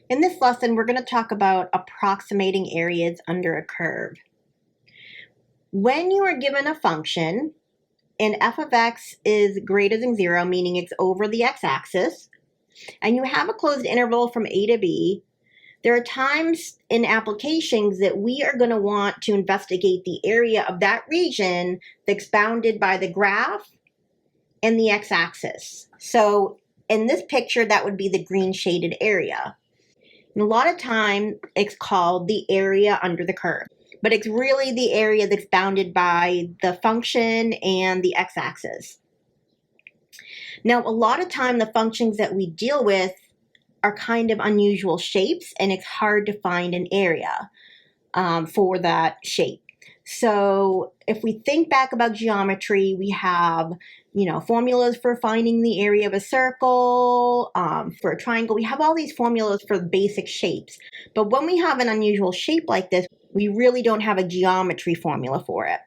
In this lesson, we're going to talk about approximating areas under a curve. When you are given a function and f of x is greater than 0, meaning it's over the x-axis, and you have a closed interval from a to b, there are times in applications that we are going to want to investigate the area of that region that's bounded by the graph and the x-axis. So in this picture, that would be the green shaded area. And a lot of time it's called the area under the curve, but it's really the area that's bounded by the function and the x-axis. Now, a lot of time the functions that we deal with are kind of unusual shapes, and it's hard to find an area for that shape. So if we think back about geometry, we have, formulas for finding the area of a circle, for a triangle. We have all these formulas for basic shapes. But when we have an unusual shape like this, we really don't have a geometry formula for it.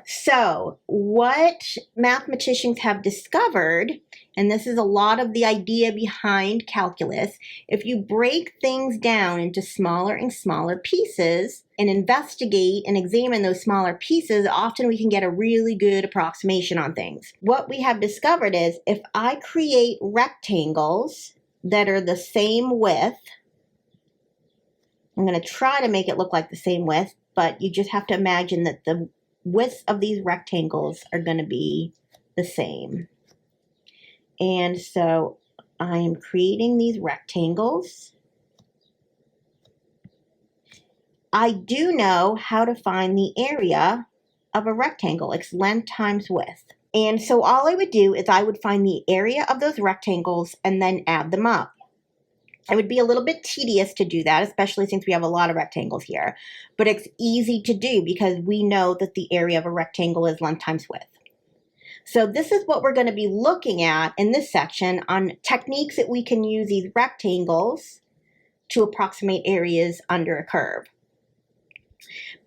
So what mathematicians have discovered, and this is a lot of the idea behind calculus, if you break things down into smaller and smaller pieces and investigate and examine those smaller pieces, often we can get a really good approximation on things. What we have discovered is if I create rectangles that are the same width, I'm going to try to make it look like the same width, but you just have to imagine that the widths of these rectangles are going to be the same. And so I am creating these rectangles. I do know how to find the area of a rectangle. It's length times width. And so all I would do is I would find the area of those rectangles and then add them up. It would be a little bit tedious to do that, especially since we have a lot of rectangles here. But it's easy to do because we know that the area of a rectangle is length times width. So this is what we're going to be looking at in this section on techniques that we can use these rectangles to approximate areas under a curve.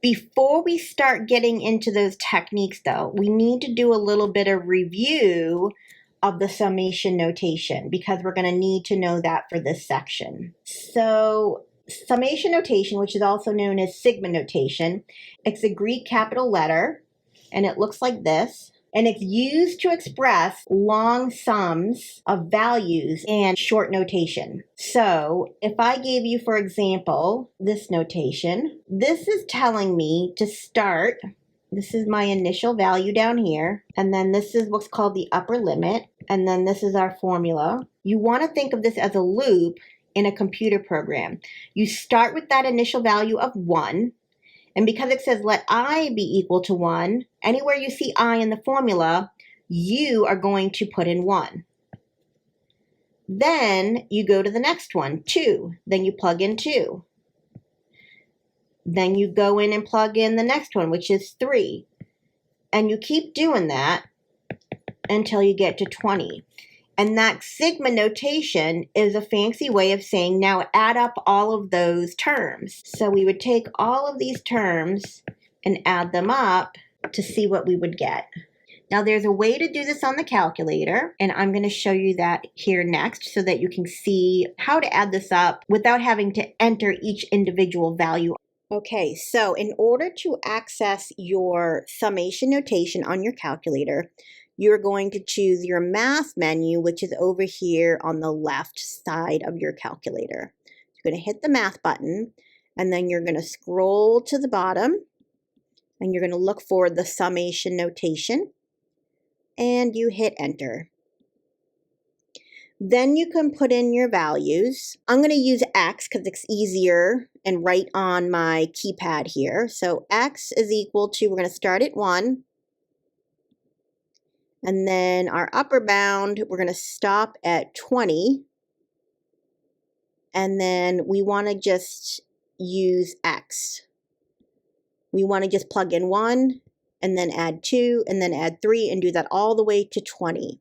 Before we start getting into those techniques, though, we need to do a little bit of review of the summation notation because we're going to need to know that for this section. So summation notation, which is also known as sigma notation, it's a Greek capital letter and it looks like this. And it's used to express long sums of values and short notation. So if I gave you, for example, this notation, this is telling me to start. This is my initial value down here, and then this is what's called the upper limit, and then this is our formula. You want to think of this as a loop in a computer program. You start with that initial value of 1, and because it says let I be equal to 1, anywhere you see I in the formula, you are going to put in 1. Then you go to the next one, 2, then you plug in 2. Then you go in and plug in the next one, which is 3. And you keep doing that until you get to 20. And that sigma notation is a fancy way of saying now add up all of those terms. So we would take all of these terms and add them up to see what we would get. Now there's a way to do this on the calculator, and I'm going to show you that here next so that you can see how to add this up without having to enter each individual value. Okay, so in order to access your summation notation on your calculator, you're going to choose your math menu, which is over here on the left side of your calculator. You're going to hit the math button, and then you're going to scroll to the bottom, and you're going to look for the summation notation, and you hit enter. Then you can put in your values. I'm going to use X because it's easier and right on my keypad here. So X is equal to, we're going to start at 1. And then our upper bound, we're going to stop at 20. And then we want to just use X. We want to just plug in 1 and then add 2 and then add 3 and do that all the way to 20.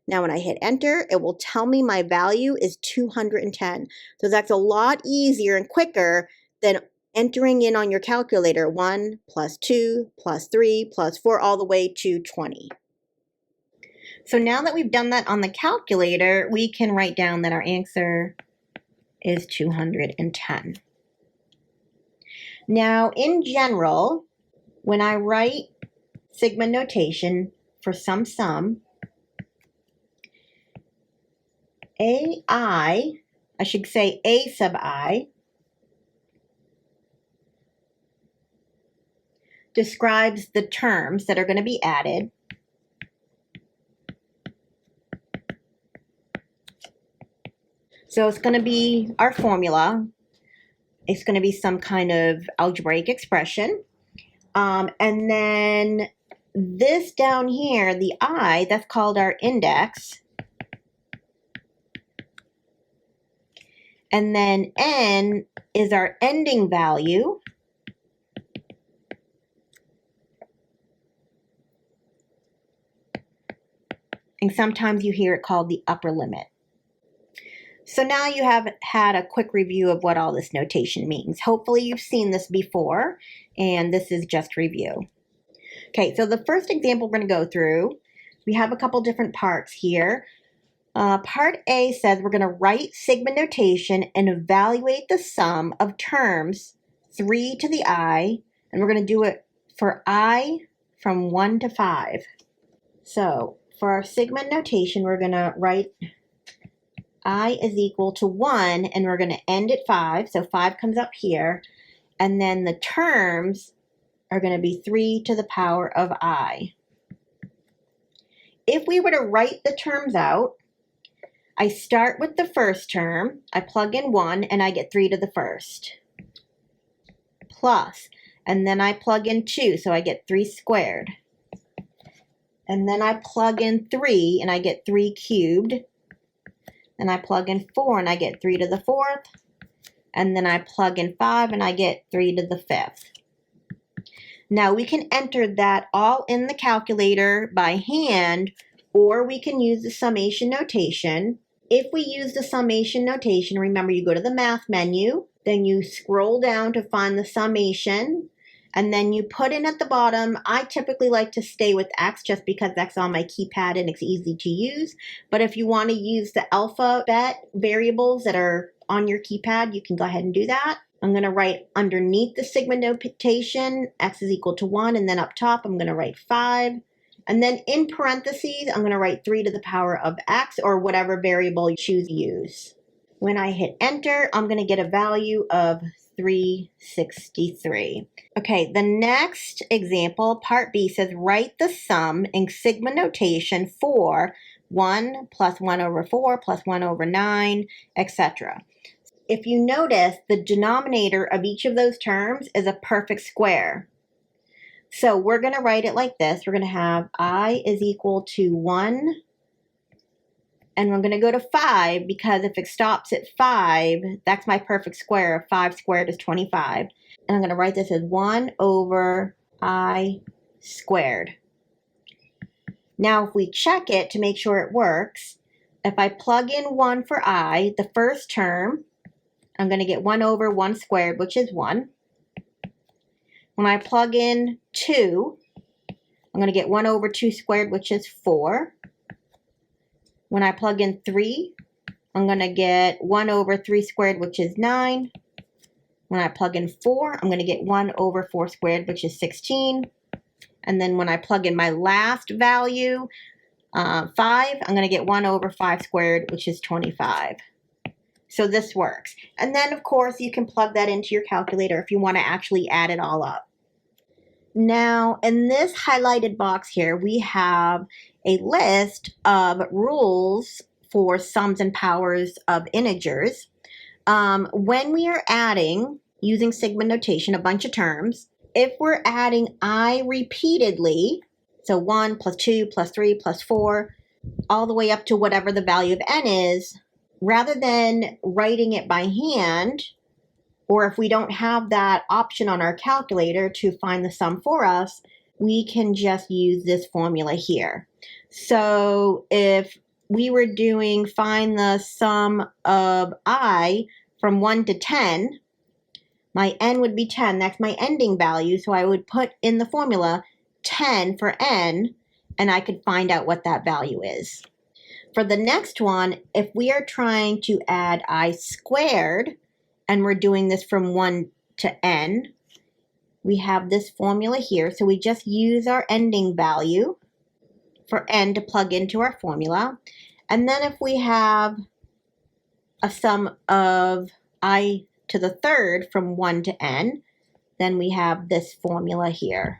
Now when I hit enter, it will tell me my value is 210. So that's a lot easier and quicker than entering in on your calculator 1 plus 2 plus 3 plus 4 all the way to 20. So now that we've done that on the calculator, we can write down that our answer is 210. Now, in general, when I write sigma notation for some sum, I should say A sub I, describes the terms that are going to be added. So it's going to be our formula. It's going to be some kind of algebraic expression. And then this down here, the I, that's called our index. And then N is our ending value. And sometimes you hear it called the upper limit. So now you have had a quick review of what all this notation means. Hopefully you've seen this before, and this is just review. Okay, so the first example we're going to go through, we have a couple different parts here. Part A says we're going to write sigma notation and evaluate the sum of terms 3 to the I, and we're going to do it for I from 1 to 5. So for our sigma notation, we're going to write I is equal to 1, and we're going to end at 5. So 5 comes up here. And then the terms are going to be 3 to the power of I. If we were to write the terms out, I start with the first term. I plug in 1, and I get 3 to the first. Plus, and then I plug in 2, so I get 3 squared. And then I plug in 3, and I get 3 cubed. Then I plug in 4 and I get 3 to the 4th. And then I plug in 5 and I get 3 to the 5th. Now we can enter that all in the calculator by hand, or we can use the summation notation. If we use the summation notation, remember you go to the math menu, then you scroll down to find the summation, and then you put in at the bottom. I typically like to stay with X just because X on my keypad and it's easy to use. But if you want to use the alphabet variables that are on your keypad, you can go ahead and do that. I'm going to write underneath the sigma notation, X is equal to 1, and then up top I'm going to write 5. And then in parentheses, I'm going to write 3 to the power of X, or whatever variable you choose to use. When I hit enter, I'm going to get a value of 363. Okay, the next example, part B, says write the sum in sigma notation for 1 plus 1 over 4 plus 1 over 9, etc. If you notice, the denominator of each of those terms is a perfect square. So we're going to write it like this. We're going to have I is equal to 1, and we're going to go to 5, because if it stops at 5, that's my perfect square. 5 squared is 25. And I'm going to write this as 1 over I squared. Now, if we check it to make sure it works, if I plug in 1 for I, the first term, I'm going to get 1 over 1 squared, which is 1. When I plug in 2, I'm going to get 1 over 2 squared, which is 4. When I plug in 3, I'm going to get 1 over 3 squared, which is 9. When I plug in 4, I'm going to get 1 over 4 squared, which is 16. And then when I plug in my last value, 5, I'm going to get 1 over 5 squared, which is 25. So this works. And then, of course, you can plug that into your calculator if you want to actually add it all up. Now, in this highlighted box here, we have a list of rules for sums and powers of integers. When we are adding, using sigma notation, a bunch of terms, if we're adding I repeatedly, so 1 plus 2 plus 3 plus 4, all the way up to whatever the value of n is, rather than writing it by hand, or if we don't have that option on our calculator to find the sum for us, we can just use this formula here. So if we were doing find the sum of I from 1 to 10, my n would be 10. That's my ending value. So I would put in the formula 10 for n, and I could find out what that value is. For the next one, if we are trying to add I squared, and we're doing this from 1 to n, we have this formula here. So we just use our ending value for n to plug into our formula. And then if we have a sum of I to the third from 1 to n, then we have this formula here.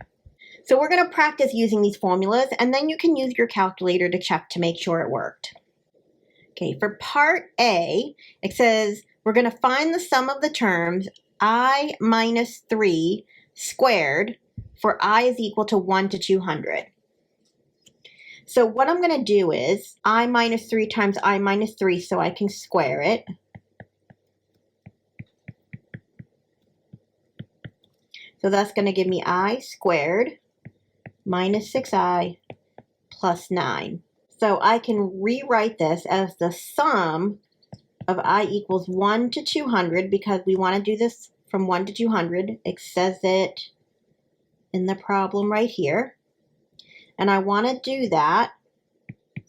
So we're going to practice using these formulas, and then you can use your calculator to check to make sure it worked. Okay, for part A, it says we're going to find the sum of the terms I minus 3 squared for I is equal to 1 to 200. So what I'm going to do is I minus 3 times I minus 3, so I can square it. So that's going to give me I squared minus 6I plus 9. So I can rewrite this as the sum of I equals 1 to 200, because we want to do this from 1 to 200. It says it in the problem right here. And I want to do that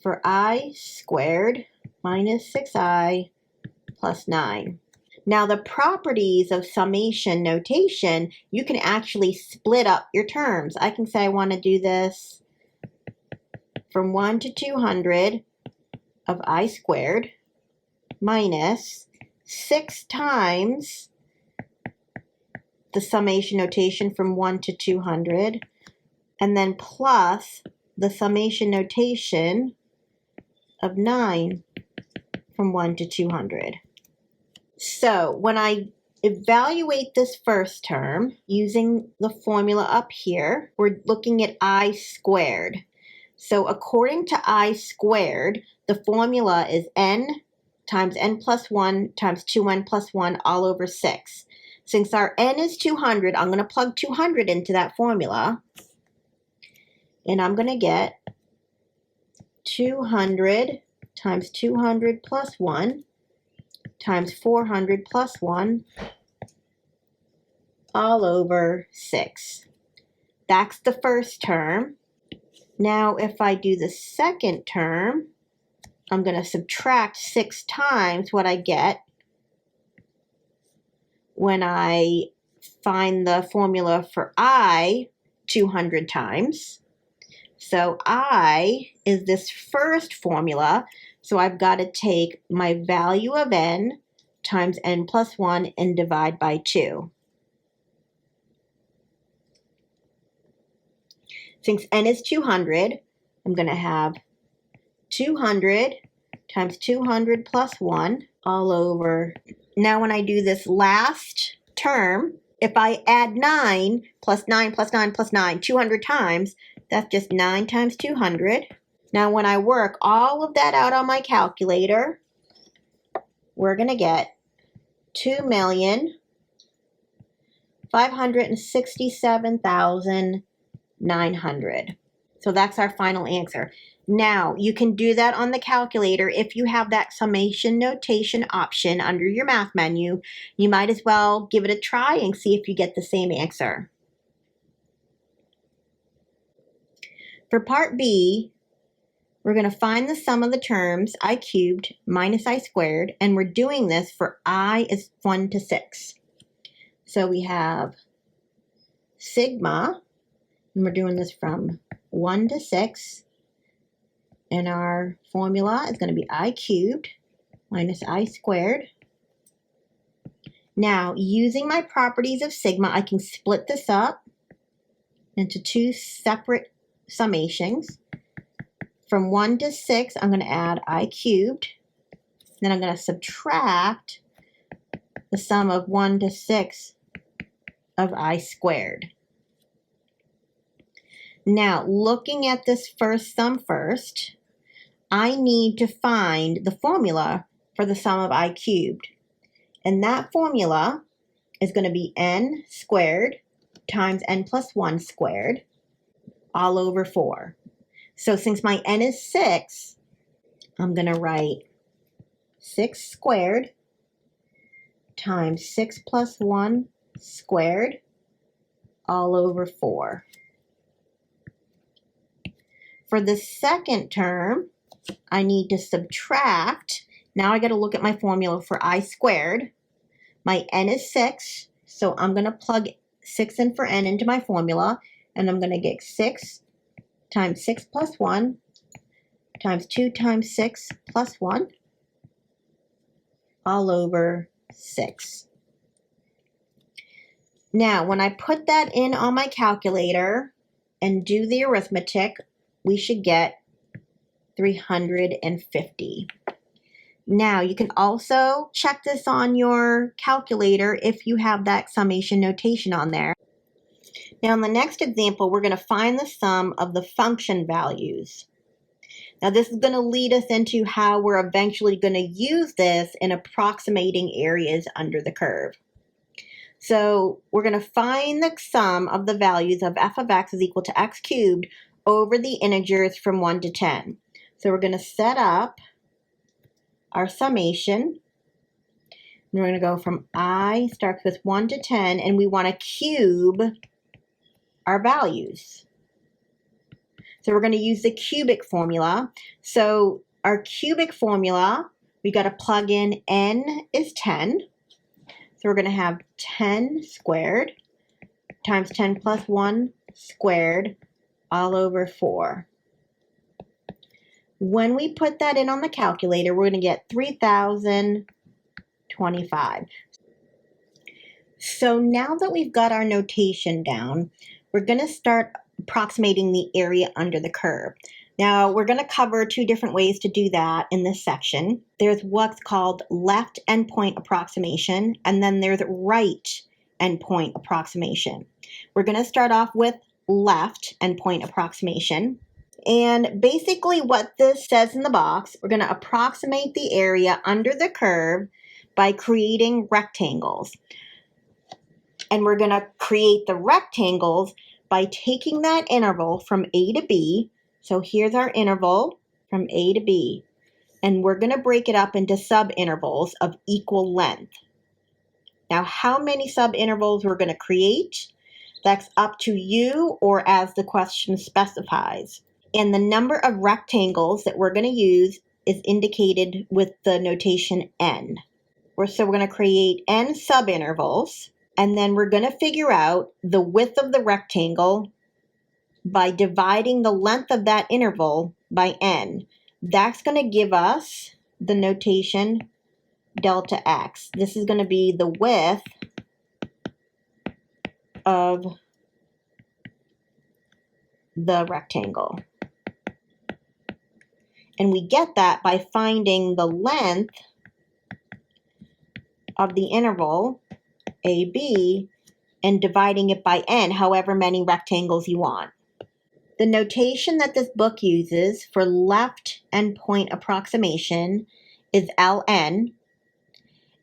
for I squared minus 6I plus 9. Now the properties of summation notation, you can actually split up your terms. I can say I want to do this from 1 to 200 of I squared minus 6 times the summation notation from 1 to 200, and then plus the summation notation of 9 from 1 to 200. So when I evaluate this first term using the formula up here, we're looking at I squared. So according to I squared, the formula is n times n plus 1 times 2n plus 1 all over 6. Since our n is 200, I'm going to plug 200 into that formula. And I'm going to get 200 times 200 plus 1 times 400 plus 1 all over 6. That's the first term. Now if I do the second term, I'm going to subtract 6 times what I get when I find the formula for I 200 times. So I is this first formula. So I've got to take my value of n times n plus 1 and divide by 2. Since n is 200, I'm going to have 200 times 200 plus 1 all over. Now when I do this last term, if I add 9 plus 9 plus 9 plus 9 200 times, that's just 9 times 200. Now when I work all of that out on my calculator, we're going to get 2,567,900. So that's our final answer. Now you can do that on the calculator. If you have that summation notation option under your math menu, you might as well give it a try and see if you get the same answer. For part B, we're going to find the sum of the terms I cubed minus I squared, and we're doing this for I is 1 to 6. So we have sigma, and we're doing this from 1 to 6, and our formula is going to be I cubed minus I squared. Now, using my properties of sigma, I can split this up into 2 separate summations. From 1 to 6, I'm going to add I cubed. Then I'm going to subtract the sum of 1 to 6 of I squared. Now, looking at this first sum first, I need to find the formula for the sum of I cubed. And that formula is going to be n squared times n plus 1 squared all over 4. So since my n is 6, I'm going to write 6 squared times 6 plus 1 squared all over 4. For the second term, I need to subtract. Now I got to look at my formula for I squared. My n is 6, so I'm going to plug 6 in for n into my formula, and I'm going to get 6 times 6 plus 1 times 2 times 6 plus 1 all over 6. Now, when I put that in on my calculator and do the arithmetic, we should get 350. Now, you can also check this on your calculator if you have that summation notation on there. Now, in the next example, we're going to find the sum of the function values. Now, this is going to lead us into how we're eventually going to use this in approximating areas under the curve. So we're going to find the sum of the values of f of x is equal to x cubed over the integers from 1 to 10. So we're going to set up our summation. We're going to go from I starts with 1 to 10, and we want to cube our values. So we're going to use the cubic formula. So our cubic formula, we got to plug in n is 10. So we're going to have 10 squared times 10 plus 1 squared all over 4. When we put that in on the calculator, we're going to get 3,025. So now that we've got our notation down, we're going to start approximating the area under the curve. Now, we're going to cover 2 different ways to do that in this section. There's what's called left endpoint approximation, and then there's right endpoint approximation. We're going to start off with left endpoint approximation. And basically what this says in the box, we're going to approximate the area under the curve by creating rectangles. And we're going to create the rectangles by taking that interval from A to B. So here's our interval from A to B. And we're going to break it up into subintervals of equal length. Now, how many subintervals we're going to create? That's up to you, or as the question specifies. And the number of rectangles that we're going to use is indicated with the notation n. So we're going to create n subintervals, and then we're going to figure out the width of the rectangle by dividing the length of that interval by n. That's going to give us the notation delta x. This is going to be the width of the rectangle. And we get that by finding the length of the interval, AB, and dividing it by n, however many rectangles you want. The notation that this book uses for left endpoint approximation is ln.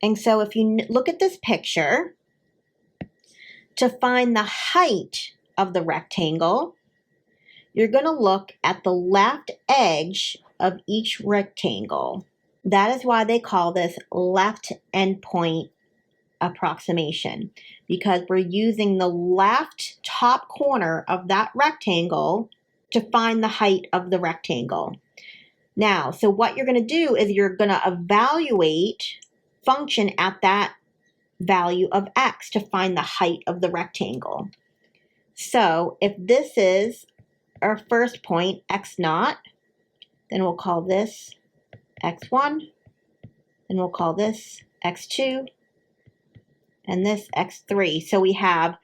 And so if you look at this picture, to find the height of the rectangle, you're going to look at the left edge of each rectangle. That is why they call this left endpoint approximation, because we're using the left top corner of that rectangle to find the height of the rectangle. Now, so what you're going to do is you're going to evaluate function at that value of x to find the height of the rectangle. So if this is our first point, x0, then we'll call this x1, and we'll call this x2, and this x3. So we have,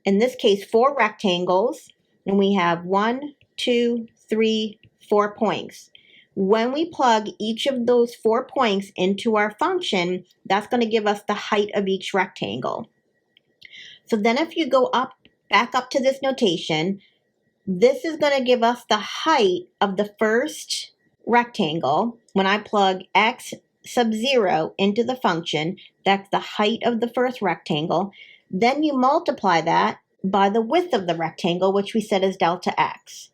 in this case, 4 rectangles, and we have 1, 2, 3, 4 points. When we plug each of those 4 points into our function, that's going to give us the height of each rectangle. So then if you go back up to this notation, this is going to give us the height of the first rectangle. When I plug x sub 0 into the function, that's the height of the first rectangle. Then you multiply that by the width of the rectangle, which we said is delta x.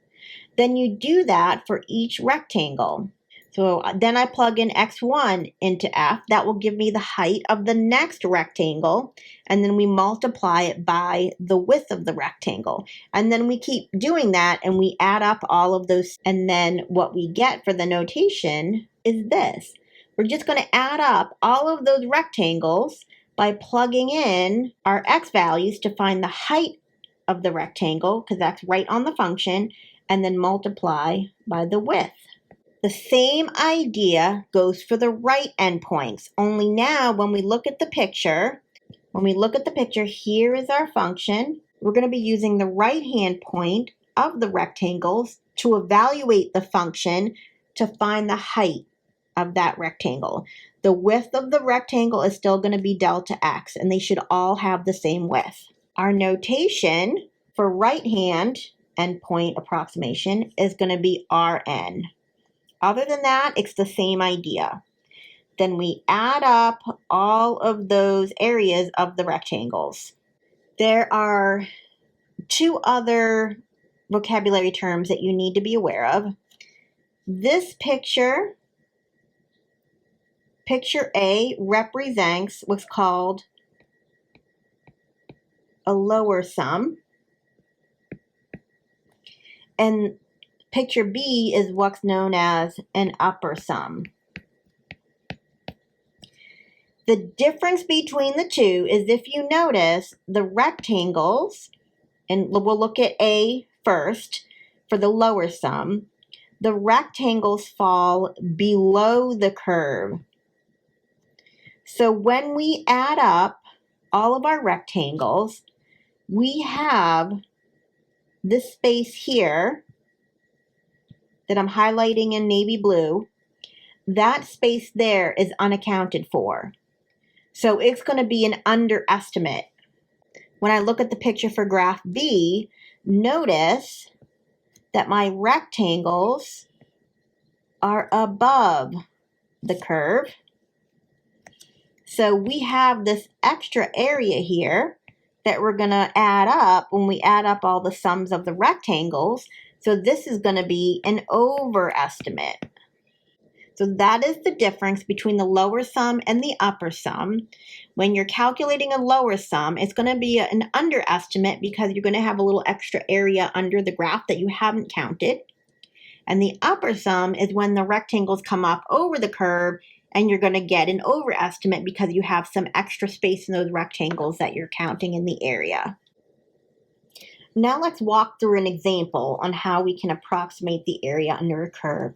Then you do that for each rectangle. So then I plug in x1 into f. That will give me the height of the next rectangle. And then we multiply it by the width of the rectangle. And then we keep doing that and we add up all of those. And then what we get for the notation is this. We're just going to add up all of those rectangles by plugging in our x values to find the height of the rectangle, because that's right on the function, and then multiply by the width. The same idea goes for the right endpoints, only now when we look at the picture, here is our function. We're going to be using the right-hand point of the rectangles to evaluate the function to find the height of that rectangle. The width of the rectangle is still going to be delta x, and they should all have the same width. Our notation for right-hand endpoint approximation is going to be Rn. Other than that, it's the same idea. Then we add up all of those areas of the rectangles. There are two other vocabulary terms that you need to be aware of. This picture A, represents what's called a lower sum. And picture B is what's known as an upper sum. The difference between the two is, if you notice, the rectangles, and we'll look at A first for the lower sum, the rectangles fall below the curve. So when we add up all of our rectangles, we have this space here that I'm highlighting in navy blue. That space there is unaccounted for. So it's going to be an underestimate. When I look at the picture for graph B, notice that my rectangles are above the curve. So we have this extra area here that we're going to add up when we add up all the sums of the rectangles. So this is going to be an overestimate. So that is the difference between the lower sum and the upper sum. When you're calculating a lower sum, it's going to be an underestimate because you're going to have a little extra area under the graph that you haven't counted. And the upper sum is when the rectangles come up over the curve and you're going to get an overestimate because you have some extra space in those rectangles that you're counting in the area. Now let's walk through an example on how we can approximate the area under a curve.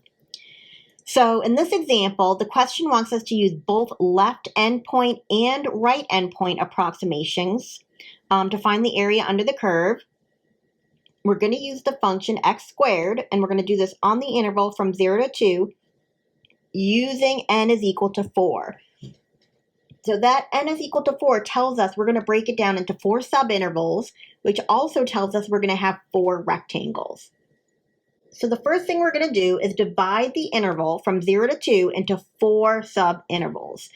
So in this example, the question wants us to use both left endpoint and right endpoint approximations to find the area under the curve. We're going to use the function x squared, and we're going to do this on the interval from 0 to 2 using n is equal to 4. So that n is equal to 4 tells us we're going to break it down into 4 subintervals, which also tells us we're going to have 4 rectangles. So the first thing we're going to do is divide the interval from 0 to 2 into 4 subintervals.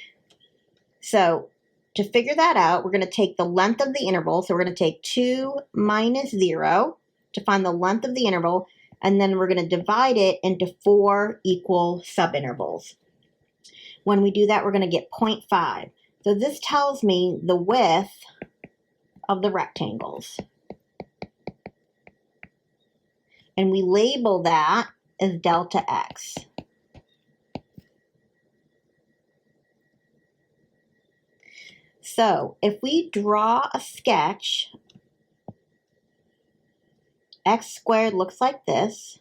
So to figure that out, we're going to take the length of the interval. So we're going to take 2 minus 0 to find the length of the interval, and then we're going to divide it into 4 equal subintervals. When we do that, we're going to get 0.5. So this tells me the width of the rectangles. And we label that as delta x. So if we draw a sketch, x squared looks like this.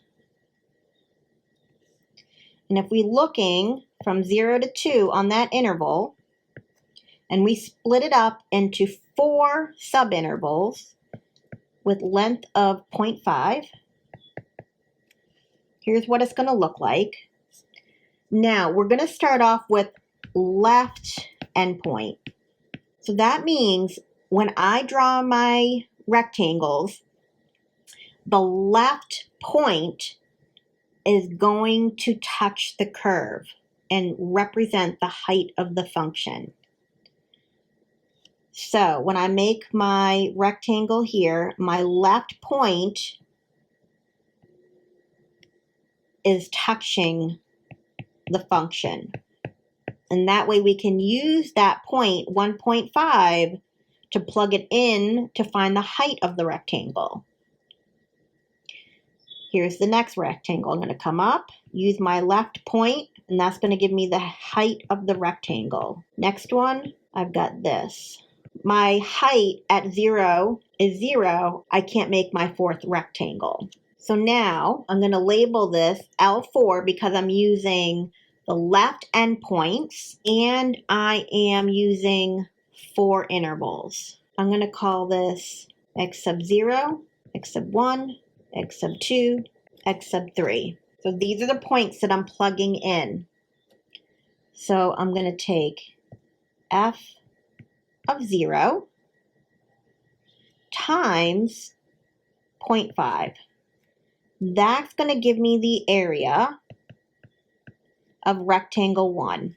And if we're looking from 0 to 2 on that interval, and we split it up into 4 subintervals with length of 0.5, here's what it's going to look like. Now, we're going to start off with left endpoint. So that means when I draw my rectangles, the left point is going to touch the curve and represent the height of the function. So when I make my rectangle here, my left point is touching the function. And that way we can use that point, 1.5, to plug it in to find the height of the rectangle. Here's the next rectangle. I'm going to come up, use my left point, and that's going to give me the height of the rectangle. Next one, I've got this. My height at 0 is 0. I can't make my fourth rectangle. So now I'm going to label this L4 because I'm using the left endpoints and I am using 4 intervals. I'm going to call this x sub 0, x sub 1, x sub 2, x sub 3. So these are the points that I'm plugging in. So I'm going to take f of 0 times 0.5. That's going to give me the area of rectangle 1.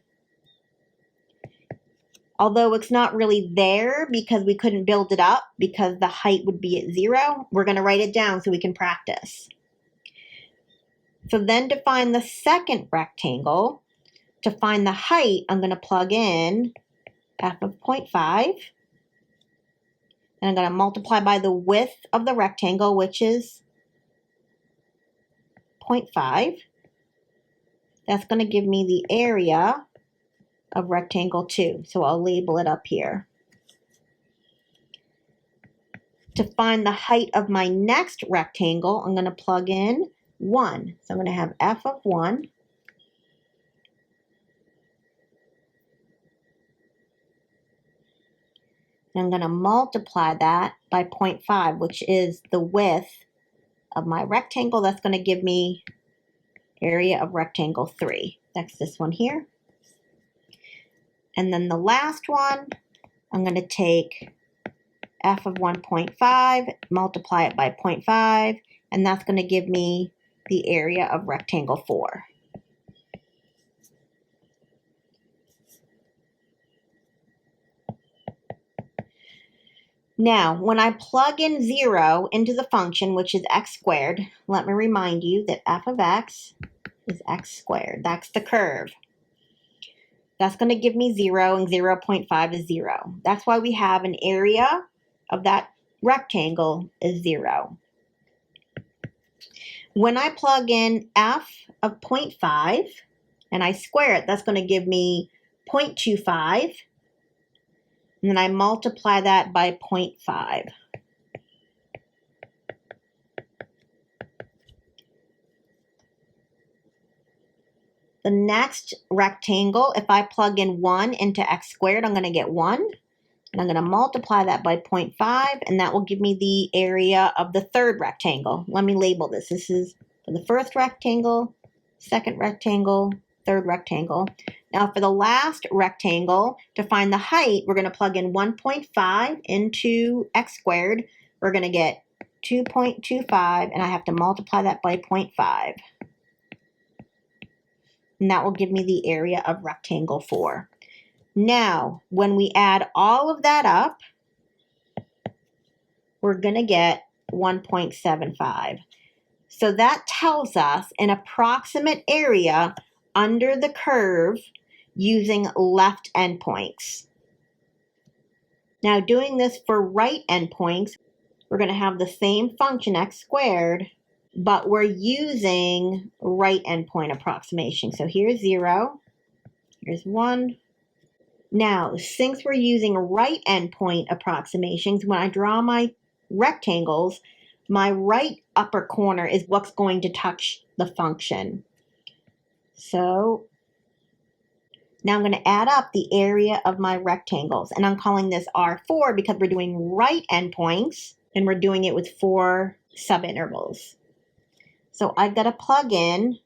Although it's not really there because we couldn't build it up because the height would be at 0, we're going to write it down so we can practice. So then to find the second rectangle, to find the height, I'm going to plug in f of 0.5. And I'm going to multiply by the width of the rectangle, which is 0.5. That's going to give me the area of rectangle 2. So I'll label it up here. To find the height of my next rectangle, I'm going to plug in 1. So I'm going to have f of 1 and I'm going to multiply that by 0.5, which is the width of my rectangle. That's going to give me area of rectangle 3. That's this one here. And then the last one, I'm going to take f of 1.5, multiply it by 0.5, and that's going to give me the area of rectangle 4. Now, when I plug in 0 into the function, which is x squared, let me remind you that f of x is x squared. That's the curve. That's going to give me 0, and 0.5 is 0. That's why we have an area of that rectangle is 0. When I plug in f of 0.5 and I square it, that's going to give me 0.25. And then I multiply that by 0.5. The next rectangle, if I plug in 1 into x squared, I'm going to get 1. And I'm going to multiply that by 0.5, and that will give me the area of the third rectangle. Let me label this. This is for the first rectangle, second rectangle, third rectangle. Now for the last rectangle, to find the height, we're going to plug in 1.5 into x squared. We're going to get 2.25, and I have to multiply that by 0.5. And that will give me the area of rectangle 4. Now, when we add all of that up, we're going to get 1.75. So that tells us an approximate area under the curve using left endpoints. Now, doing this for right endpoints, we're going to have the same function x squared, but we're using right endpoint approximation. So here's 0, here's 1. Now, since we're using right endpoint approximations, when I draw my rectangles, my right upper corner is what's going to touch the function. So now I'm going to add up the area of my rectangles, and I'm calling this R4 because we're doing right endpoints, and we're doing it with 4 subintervals. So I've got to plug in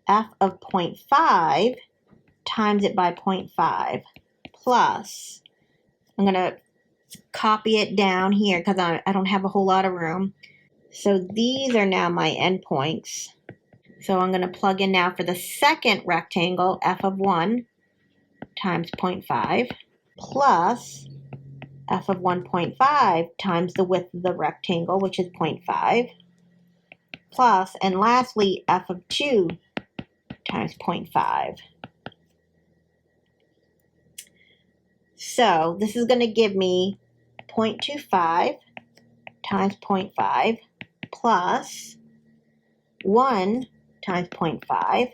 f of 0.5 times it by 0.5 plus, I'm going to copy it down here because I don't have a whole lot of room. So these are now my endpoints. So I'm going to plug in now for the second rectangle, f of 1 times 0.5 plus f of 1.5 times the width of the rectangle, which is 0.5, plus, and lastly, f of 2 times 0.5. So this is going to give me 0.25 times 0.5 plus 1 times 0.5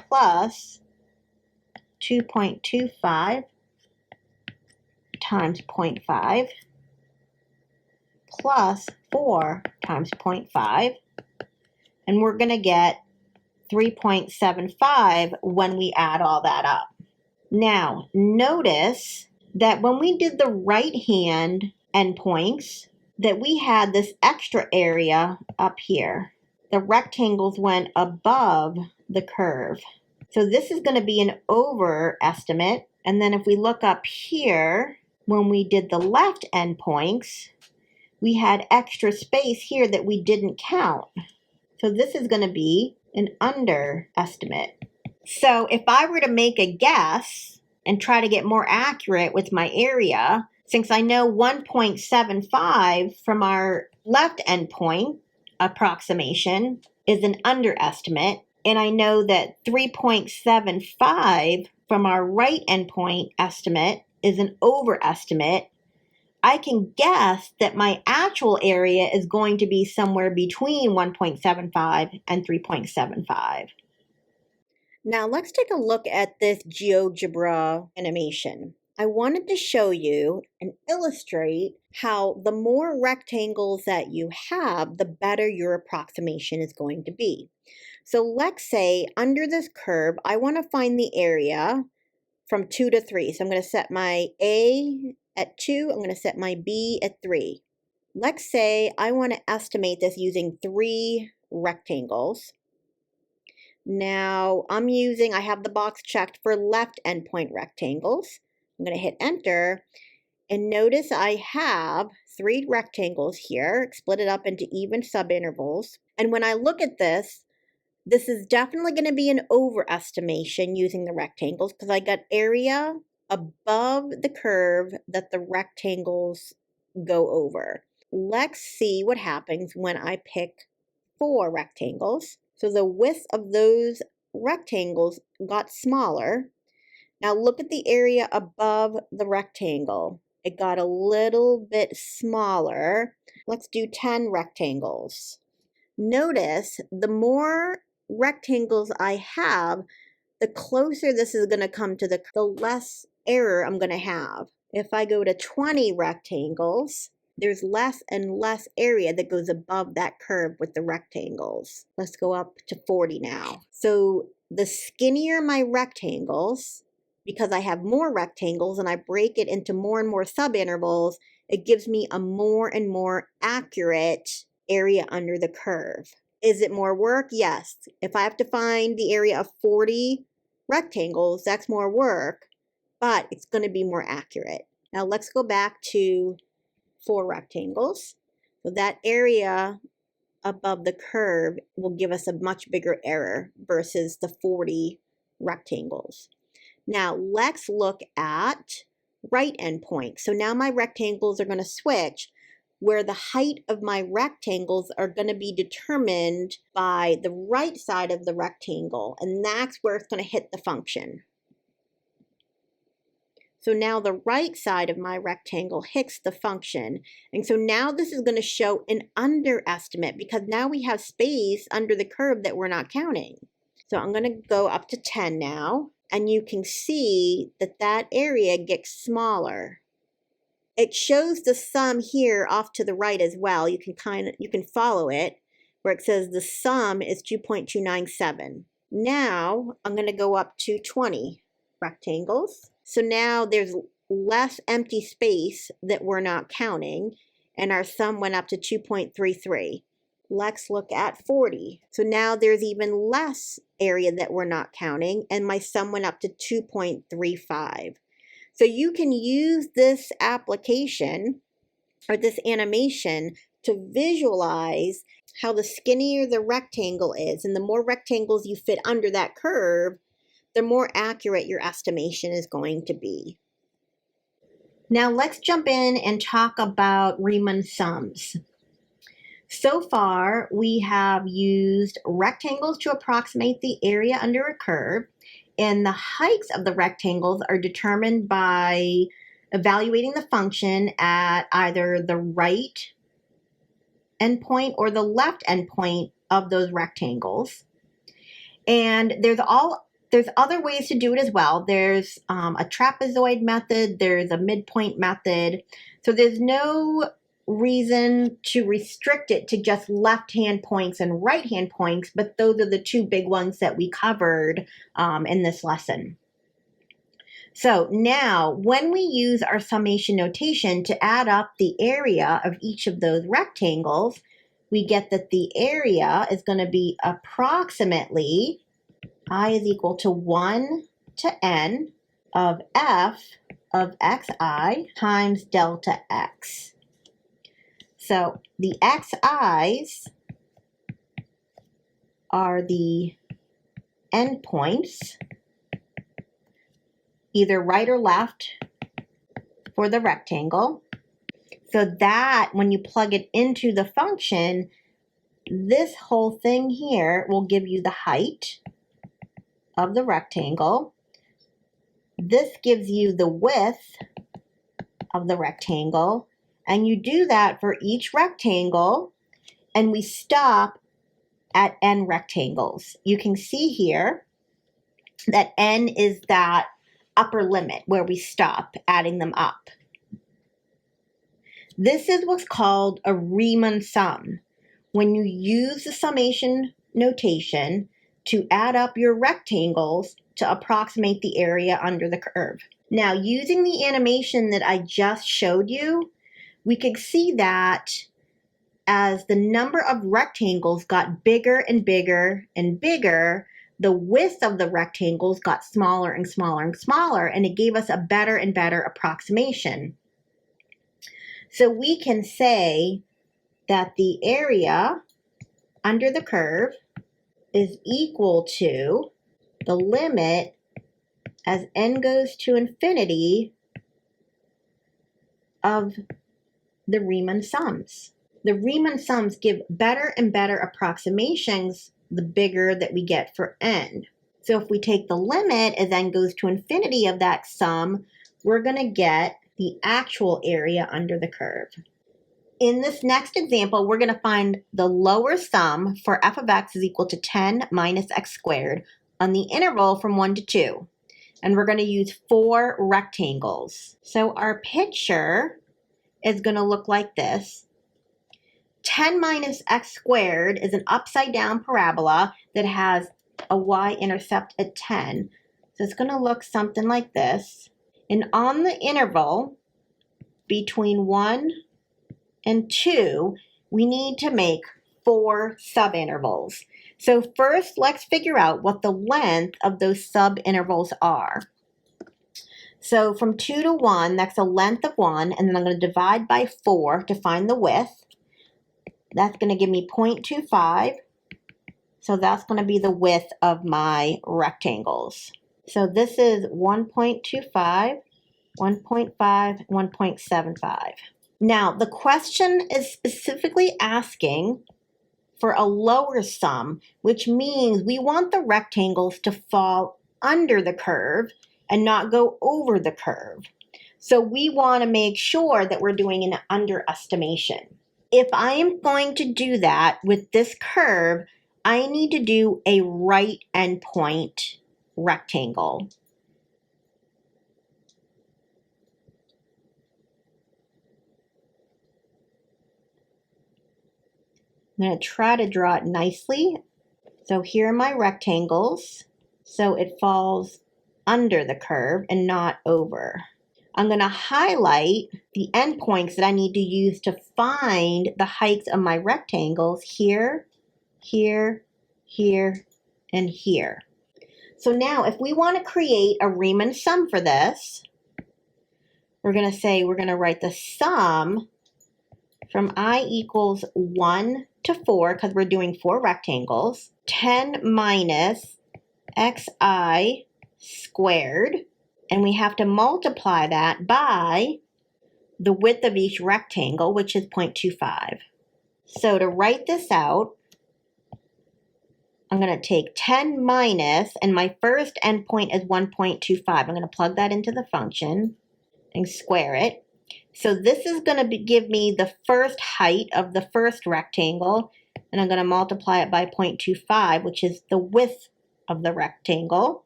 plus 2.25 times 0.5 plus 4 times 0.5, and we're going to get 3.75 when we add all that up. Now, notice that when we did the right-hand endpoints, that we had this extra area up here. The rectangles went above the curve. So this is going to be an overestimate. And then if we look up here, when we did the left endpoints, we had extra space here that we didn't count. So this is going to be an underestimate. So if I were to make a guess and try to get more accurate with my area, since I know 1.75 from our left endpoint approximation is an underestimate, and I know that 3.75 from our right endpoint estimate is an overestimate, I can guess that my actual area is going to be somewhere between 1.75 and 3.75. Now let's take a look at this GeoGebra animation. I wanted to show you and illustrate how the more rectangles that you have, the better your approximation is going to be. So let's say under this curve, I want to find the area from 2 to 3. So I'm going to set my A at 2. I'm going to set my B at 3. Let's say I want to estimate this using 3 rectangles. Now I have the box checked for left endpoint rectangles. I'm going to hit enter, and notice I have 3 rectangles here, split it up into even subintervals. And when I look at this is definitely going to be an overestimation using the rectangles because I got area above the curve that the rectangles go over. Let's see what happens when I pick 4 rectangles. So the width of those rectangles got smaller. Now look at the area above the rectangle. It got a little bit smaller. Let's do 10 rectangles. Notice the more rectangles I have, the closer this is going to come to the less error I'm going to have. If I go to 20 rectangles, there's less and less area that goes above that curve with the rectangles. Let's go up to 40 now. So the skinnier my rectangles, because I have more rectangles and I break it into more and more subintervals, it gives me a more and more accurate area under the curve. Is it more work? Yes. If I have to find the area of 40 rectangles, that's more work, but it's going to be more accurate. Now let's go back to 4 rectangles. So that area above the curve will give us a much bigger error versus the 40 rectangles. Now let's look at right endpoint. So now my rectangles are going to switch, where the height of my rectangles are going to be determined by the right side of the rectangle, and that's where it's going to hit the function. So now the right side of my rectangle hits the function, and so now this is going to show an underestimate because now we have space under the curve that we're not counting. So I'm going to go up to 10 now, and you can see that that area gets smaller. It shows the sum here off to the right as well. You can follow it where it says the sum is 2.297. Now I'm going to go up to 20 rectangles. So now there's less empty space that we're not counting, and our sum went up to 2.33. Let's look at 40. So now there's even less area that we're not counting, and my sum went up to 2.35. So you can use this application or this animation to visualize how the skinnier the rectangle is, and the more rectangles you fit under that curve, the more accurate your estimation is going to be. Now let's jump in and talk about Riemann sums. So far, we have used rectangles to approximate the area under a curve, and the heights of the rectangles are determined by evaluating the function at either the right endpoint or the left endpoint of those rectangles. And there's other ways to do it as well. There's a trapezoid method, there's a midpoint method. So there's no reason to restrict it to just left-hand points and right-hand points, but those are the two big ones that we covered in this lesson. So now, when we use our summation notation to add up the area of each of those rectangles, we get that the area is going to be approximately I is equal to 1 to n of f of xi times delta x. So the xi's are the endpoints, either right or left for the rectangle. So that when you plug it into the function, this whole thing here will give you the height of the rectangle. This gives you the width of the rectangle, and you do that for each rectangle, and we stop at n rectangles. You can see here that n is that upper limit where we stop adding them up. This is what's called a Riemann sum. When you use the summation notation to add up your rectangles to approximate the area under the curve. Now, using the animation that I just showed you, we could see that as the number of rectangles got bigger and bigger and bigger, the width of the rectangles got smaller and smaller and smaller, and it gave us a better and better approximation. So we can say that the area under the curve is equal to the limit as n goes to infinity of the Riemann sums. The Riemann sums give better and better approximations the bigger that we get for n. So if we take the limit as n goes to infinity of that sum, we're going to get the actual area under the curve. In this next example, we're going to find the lower sum for f of x is equal to 10 minus x squared on the interval from 1 to 2. And we're going to use 4 rectangles. So our picture is going to look like this. 10 minus x squared is an upside down parabola that has a y-intercept at 10. So it's going to look something like this. And on the interval between 1 and 2, we need to make 4 subintervals. So first, let's figure out what the length of those subintervals are. So from 2 to 1, that's a length of 1, and then I'm going to divide by 4 to find the width. That's going to give me 0.25. So that's going to be the width of my rectangles. So this is 1.25, 1.5, 1.75. Now, the question is specifically asking for a lower sum, which means we want the rectangles to fall under the curve and not go over the curve. So we want to make sure that we're doing an underestimation. If I am going to do that with this curve, I need to do a right endpoint rectangle. I'm going to try to draw it nicely. So here are my rectangles. So it falls under the curve and not over. I'm going to highlight the endpoints that I need to use to find the heights of my rectangles here, here, here, and here. So now if we want to create a Riemann sum for this, we're going to write the sum from I equals 1 to 4, because we're doing 4 rectangles, 10 minus xi squared, and we have to multiply that by the width of each rectangle, which is 0.25. So to write this out, I'm going to take 10 minus, and my first endpoint is 1.25. I'm going to plug that into the function and square it. So this is going to give me the first height of the first rectangle, and I'm going to multiply it by 0.25, which is the width of the rectangle.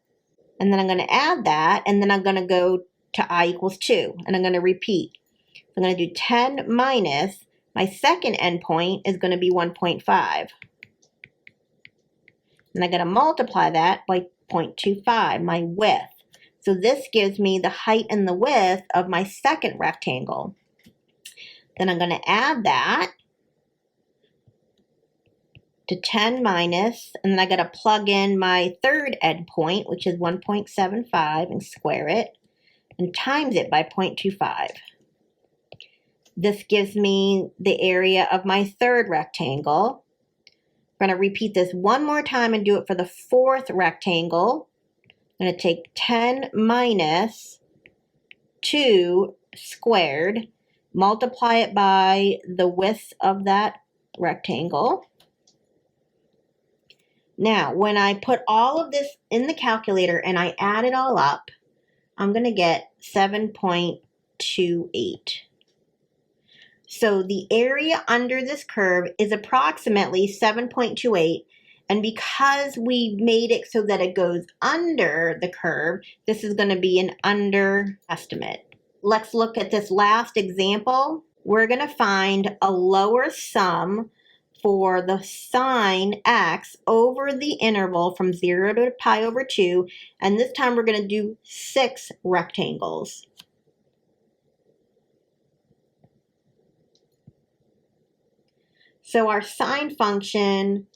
And then I'm going to add that, and then I'm going to go to I equals 2, and I'm going to repeat. So I'm going to do 10 minus, my second endpoint is going to be 1.5. And I'm going to multiply that by 0.25, my width. So this gives me the height and the width of my second rectangle. Then I'm going to add that to 10 minus, and then I got to plug in my third endpoint, which is 1.75, and square it, and times it by 0.25. This gives me the area of my third rectangle. I'm going to repeat this one more time and do it for the fourth rectangle. I'm going to take 10 minus 2 squared, multiply it by the width of that rectangle. Now, when I put all of this in the calculator and I add it all up, I'm going to get 7.28. So the area under this curve is approximately 7.28, and because we made it so that it goes under the curve, this is going to be an underestimate. Let's look at this last example. We're going to find a lower sum for the sine x over the interval from 0 to pi over 2, and this time we're going to do 6 rectangles. So our sine function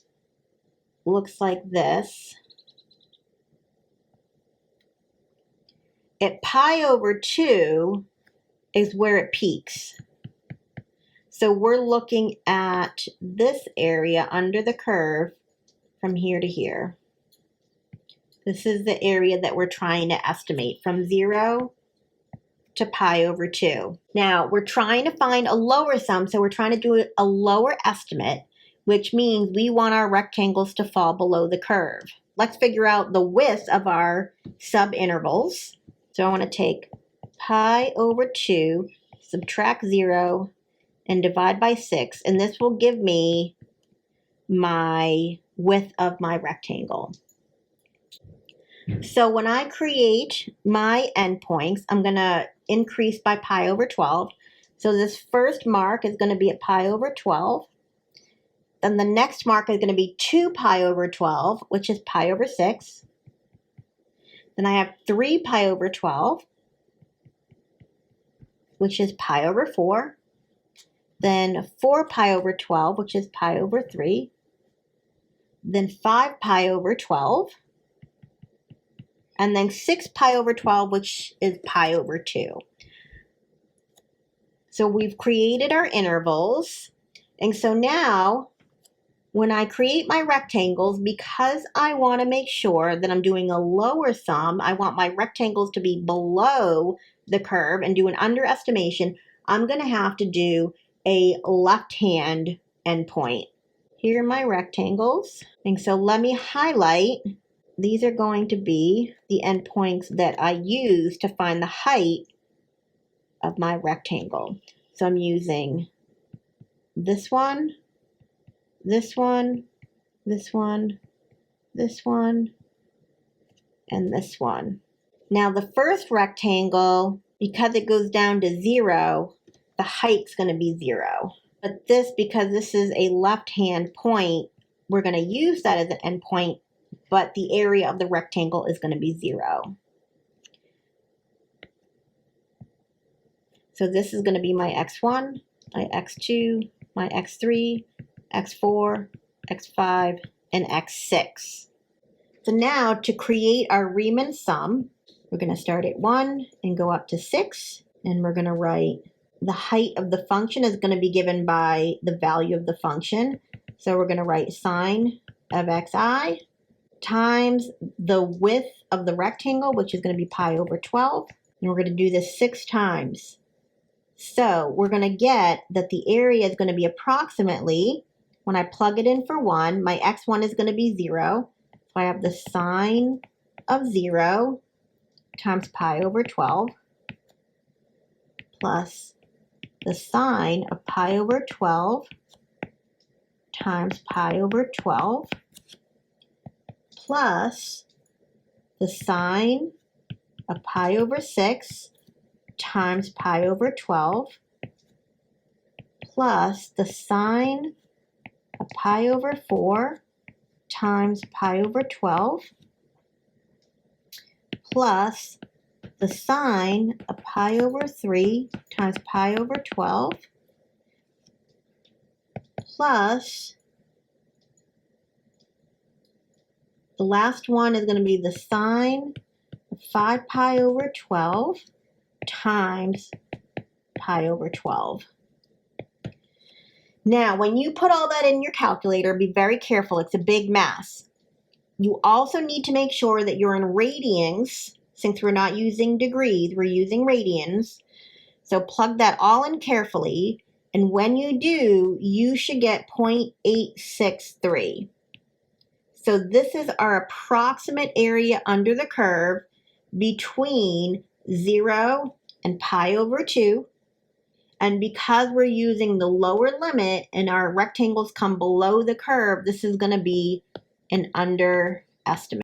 looks like this. At pi over 2 is where it peaks. So we're looking at this area under the curve from here to here. This is the area that we're trying to estimate from 0 to pi over 2. Now, we're trying to find a lower sum, so we're trying to do a lower estimate, which means we want our rectangles to fall below the curve. Let's figure out the width of our subintervals. So I want to take pi over 2, subtract 0, and divide by 6, and this will give me my width of my rectangle. So when I create my endpoints, I'm going to increase by pi over 12. So this first mark is going to be at pi over 12. Then the next mark is going to be 2 pi over 12, which is pi over 6. Then I have 3 pi over 12, which is pi over 4. Then 4 pi over 12, which is pi over 3. Then 5 pi over 12. And then 6 pi over 12, which is pi over 2. So we've created our intervals. And so now, when I create my rectangles, because I want to make sure that I'm doing a lower sum, I want my rectangles to be below the curve and do an underestimation, I'm going to have to do a left-hand endpoint. Here are my rectangles. And so let me highlight. These are going to be the endpoints that I use to find the height of my rectangle. So I'm using this one, this one, this one, this one, and this one. Now the first rectangle, because it goes down to 0, the height's going to be 0. But this, because this is a left-hand point, we're going to use that as an endpoint, but the area of the rectangle is going to be 0. So this is going to be my x1, my x2, my x3, x4, x5, and x6. So now to create our Riemann sum, we're going to start at 1 and go up to 6, and we're going to write the height of the function is going to be given by the value of the function. So we're going to write sine of xi times the width of the rectangle, which is going to be pi over 12. And we're going to do this 6 times. So we're going to get that the area is going to be approximately, when I plug it in for 1, my x1 is going to be 0. So I have the sine of 0 times pi over 12 plus the sine of pi over 12 times pi over 12 plus the sine of pi over 6 times pi over 12 plus the sine of pi over 4 times pi over 12 plus the sine of pi over 3 times pi over 12 plus the last one is going to be the sine of 5 pi over 12 times pi over 12. Now, when you put all that in your calculator, be very careful. It's a big mess. You also need to make sure that you're in radians. Since we're not using degrees, we're using radians. So plug that all in carefully. And when you do, you should get 0.863. So this is our approximate area under the curve between 0 and pi over 2. And because we're using the lower limit and our rectangles come below the curve, this is going to be an underestimate.